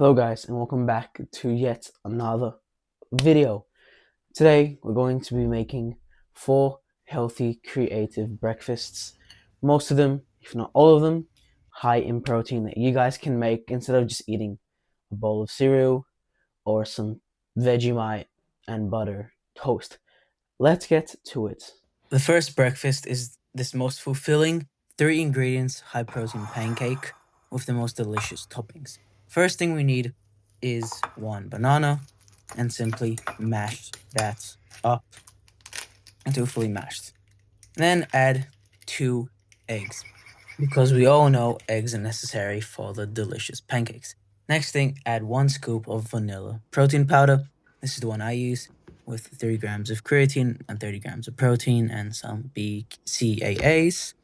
Hello guys and welcome back to yet another video. Today we're going to be making 4 healthy creative breakfasts. Most of them, if not all of them, high in protein that you guys can make instead of just eating a bowl of cereal or some Vegemite and butter toast. Let's get to it. The first breakfast is this most fulfilling 3 ingredients high protein pancake with the most delicious toppings. First thing we need is 1 banana and simply mash that up until fully mashed. Then add 2 eggs because we all know eggs are necessary for the delicious pancakes. Next thing, add 1 scoop of vanilla protein powder. This is the one I use with 30 grams of creatine and 30 grams of protein and some BCAAs.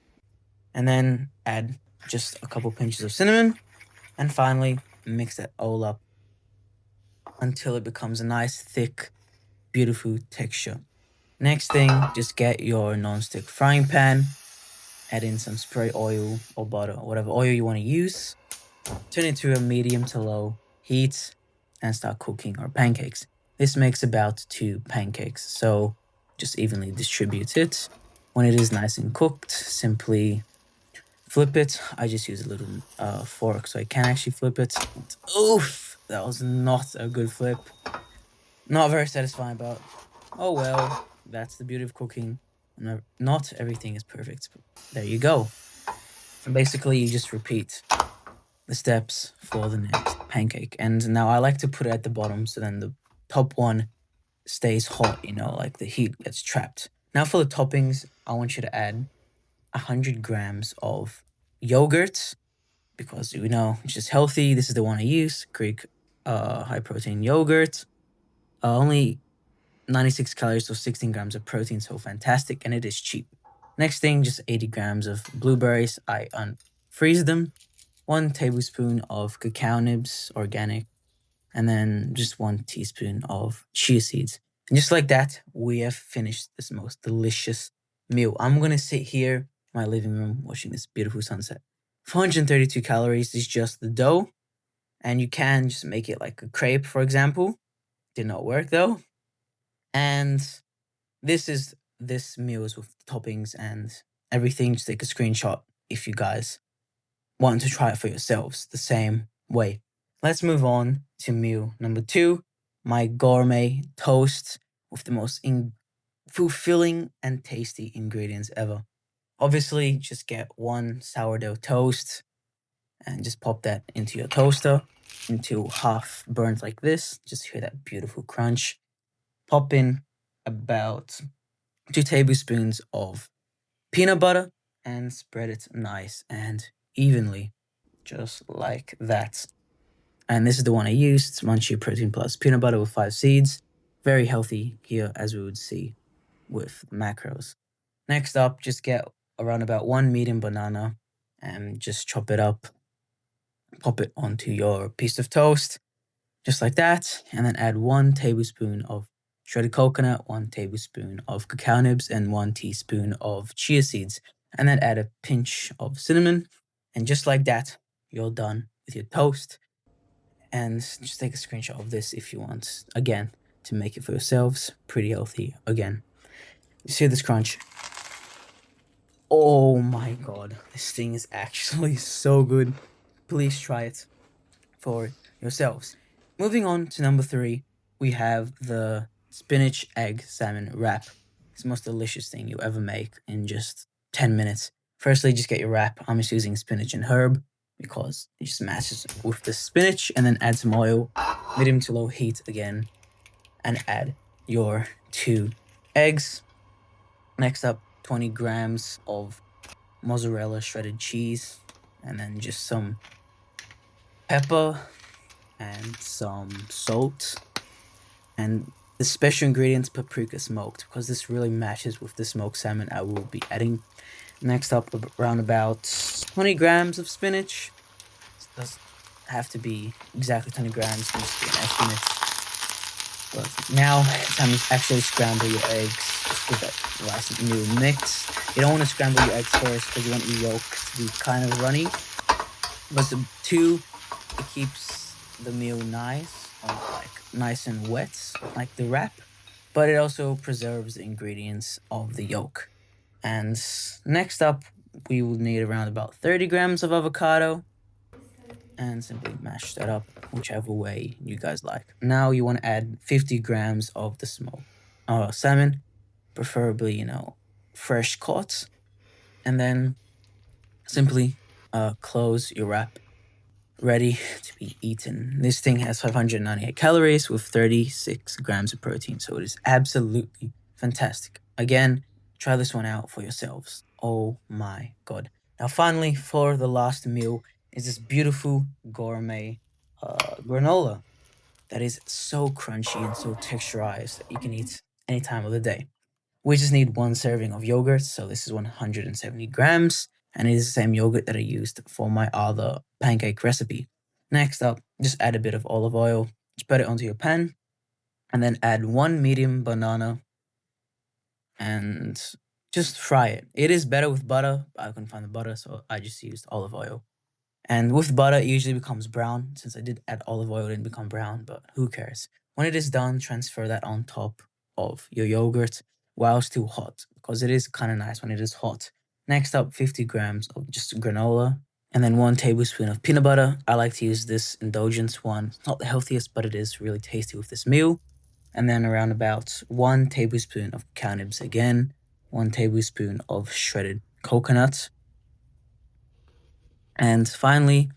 And then add just a couple pinches of cinnamon. And finally, mix that all up until it becomes a nice, thick, beautiful texture. Next thing, just get your non-stick frying pan. Add in some spray oil or butter or whatever oil you want to use. Turn it to a medium to low heat and start cooking our pancakes. This makes about 2 pancakes, so just evenly distribute it. When it is nice and cooked, simply flip it. I just use a little fork so I can actually flip it. Oof, that was not a good flip. Not very satisfying, but oh well, that's the beauty of cooking. Not everything is perfect, but there you go. And basically, you just repeat the steps for the next pancake. And now I like to put it at the bottom so then the top one stays hot, like the heat gets trapped. Now for the toppings, I want you to add 100 grams of yogurt because it's just healthy. This is the one I use, Greek high protein yogurt. Only 96 calories, so 16 grams of protein, so fantastic, and it is cheap. Next thing, just 80 grams of blueberries. I unfreeze them. 1 tablespoon of cacao nibs, organic, and then just 1 teaspoon of chia seeds. And just like that, we have finished this most delicious meal. I'm going to sit here in my living room watching this beautiful sunset. 432 calories is just the dough, and you can just make it like a crepe, for example. Did not work though. And this meal is with toppings and everything. Just take a screenshot if you guys want to try it for yourselves the same way. Let's move on to meal number 2, my gourmet toast with the most fulfilling and tasty ingredients ever. Obviously, just get 1 sourdough toast and just pop that into your toaster until half burnt like this. Just hear that beautiful crunch. Pop in about 2 tablespoons of peanut butter and spread it nice and evenly, just like that. And this is the one I used. It's Munchie Protein Plus Peanut Butter with 5 seeds. Very healthy here, as we would see with macros. Next up, just get around about 1 medium banana and just chop it up. Pop it onto your piece of toast, just like that. And then add 1 tablespoon of shredded coconut, 1 tablespoon of cacao nibs, and 1 teaspoon of chia seeds. And then add a pinch of cinnamon. And just like that, you're done with your toast. And just take a screenshot of this if you want, again, to make it for yourselves. Pretty healthy, again. You see this crunch? Oh my god, this thing is actually so good. Please try it for yourselves. Moving on to number 3, we have the spinach egg salmon wrap. It's the most delicious thing you ever make in just 10 minutes. Firstly, just get your wrap. I'm just using spinach and herb because it just matches with the spinach, and then add some oil, medium to low heat again, and add your 2 eggs. Next up, 20 grams of mozzarella shredded cheese, and then just some pepper and some salt, and the special ingredients paprika smoked because this really matches with the smoked salmon I will be adding. Next up, around about 20 grams of spinach. It doesn't have to be exactly 20 grams, it needs to be an estimate. But now it's time to actually scramble your eggs. Just give that nice new mix. You don't want to scramble your eggs first because you want your yolk to be kind of runny. But the 2, it keeps the meal nice and wet, like the wrap, but it also preserves the ingredients of the yolk. And next up, we will need around about 30 grams of avocado and simply mash that up whichever way you guys like. Now you want to add 50 grams of the smoked salmon, preferably, fresh caught, and then simply close your wrap, ready to be eaten. This thing has 598 calories with 36 grams of protein, so it is absolutely fantastic. Again, try this one out for yourselves. Oh my god. Now, finally, for the last meal is this beautiful gourmet granola that is so crunchy and so texturized that you can eat any time of the day. We just need one serving of yogurt, so this is 170 grams, and it is the same yogurt that I used for my other pancake recipe. Next up, just add a bit of olive oil, spread it onto your pan, and then add one medium banana and just fry it. It is better with butter, but I couldn't find the butter, so I just used olive oil. And with butter, it usually becomes brown. Since I did add olive oil, it didn't become brown, but who cares? When it is done, transfer that on top of your yogurt while still hot, because it is kind of nice when it is hot. Next up, 50 grams of just granola, and then 1 tablespoon of peanut butter. I like to use this indulgence one. It's not the healthiest, but it is really tasty with this meal. And then around about 1 tablespoon of cow nibs again, 1 tablespoon of shredded coconut, and finally,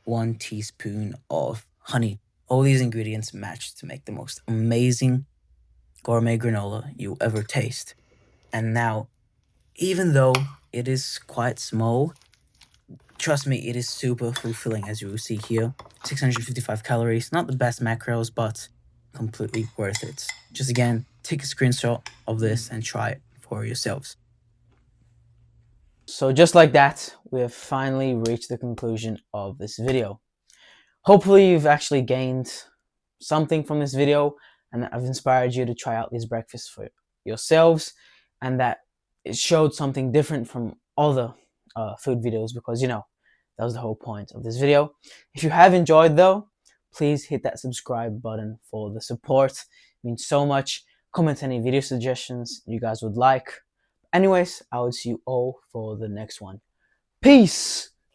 1 teaspoon of honey. All these ingredients match to make the most amazing gourmet granola you'll ever taste. And now, even though it is quite small, trust me, it is super fulfilling, as you will see here. 655 calories, not the best macros, but completely worth it. Just again, take a screenshot of this and try it for yourselves. So just like that, we have finally reached the conclusion of this video. Hopefully you've actually gained something from this video and that I've inspired you to try out these breakfasts for yourselves, and that it showed something different from other food videos, because that was the whole point of this video. If you have enjoyed though, please hit that subscribe button for the support. It means so much. Comment any video suggestions you guys would like. Anyways, I will see you all for the next one. Peace!